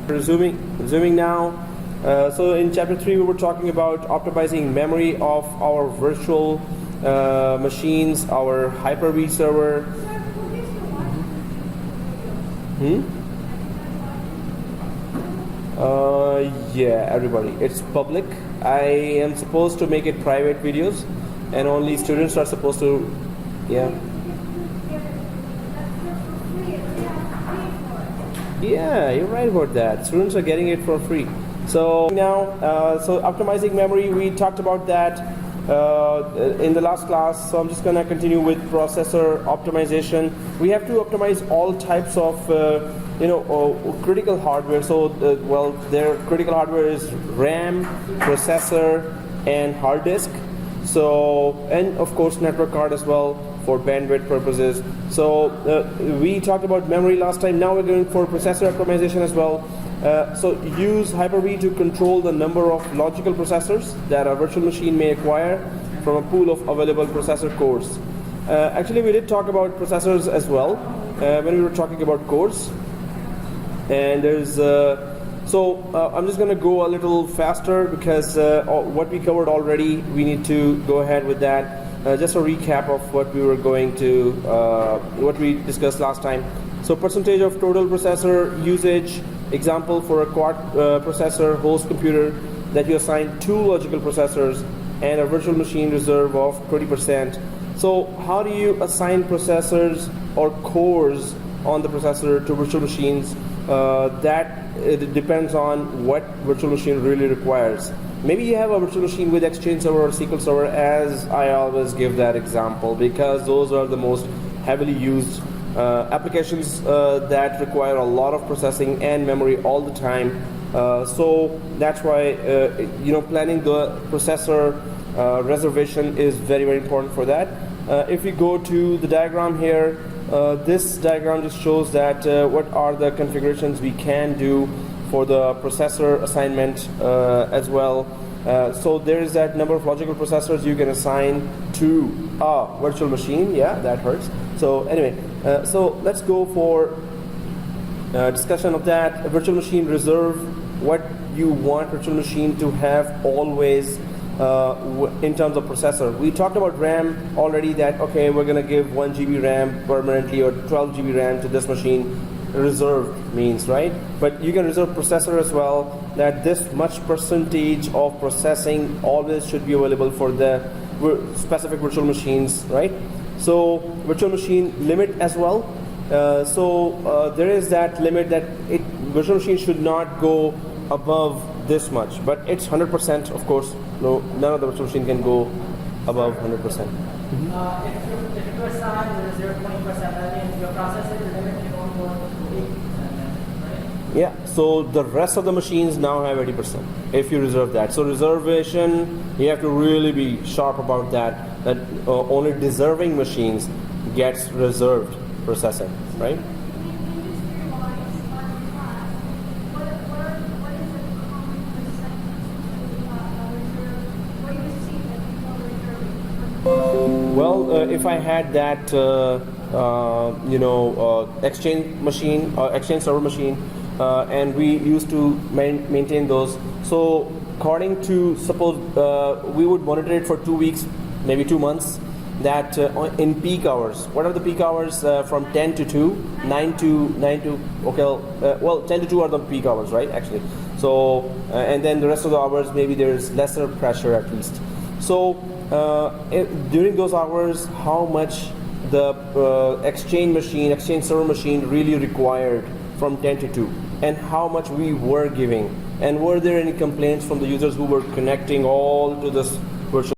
Resuming now. So in chapter 3 we were talking about optimizing memory of our virtual machines, our Hyper-V server. Yeah, everybody. It's public. I am supposed to make it private videos, and only students are supposed to. Yeah. Yeah, you're right about that. Students are getting it for free. So now, so optimizing memory, we talked about that in the last class. So I'm just gonna continue with processor optimization. We have to optimize all types of critical hardware. So well, their critical hardware is RAM, processor, and hard disk. So, and of course network card as well for bandwidth purposes. So we talked about memory last time. Now we're going for processor optimization as well. So use Hyper-V to control the number of logical processors that a virtual machine may acquire from a pool of available processor cores. Actually, we did talk about processors as well when we were talking about cores. And there's I'm just going to go a little faster because what we covered already, we need to go ahead with that. Just a recap of what we were going to, what we discussed last time. So percentage of total processor usage, example for a quad processor host computer that you assign 2 logical processors and a virtual machine reserve of 20%. So how do you assign processors or cores on the processor to virtual machines? It depends on what virtual machine really requires. Maybe you have a virtual machine with Exchange server or SQL server, as I always give that example, because those are the most heavily used applications that require a lot of processing and memory all the time. So that's why planning the processor reservation is very, very important for that. If we go to the diagram here, this diagram just shows that what are the configurations we can do for the processor assignment as well. So there is that number of logical processors you can assign to a virtual machine. Yeah, that hurts. So anyway, so let's go for discussion of that. A virtual machine reserve, what you want virtual machine to have always in terms of processor. We talked about RAM already, that okay, we're going to give 1 GB RAM permanently or 12 GB RAM to this machine. Reserved means, right? But you can reserve processor as well, that this much percentage of processing always should be available for the specific virtual machines, right? So virtual machine limit as well. There is that limit that virtual machine should not go above this much, but it's 100%, of course. No, none of the virtual machine can go above 100%. If you assign the reserve 20%, that means your processor limit can only go to 80%, right? Yeah, so the rest of the machines now have 80% if you reserve that. So reservation, you have to really be sharp about that, that only deserving machines gets reserved processing, right? Well, if I had that, Exchange machine, Exchange server machine, and we used to maintain those. So, according to, suppose we would monitor it for 2 weeks, maybe 2 months. That in peak hours. What are the peak hours? From 10 to 2, 9 to okay. 10 to 2 are the peak hours, right? Actually. So, and then the rest of the hours, maybe there's lesser pressure at least. So. During those hours, how much the Exchange server machine really required from 10 to 2, and how much we were giving, and were there any complaints from the users who were connecting all to this virtual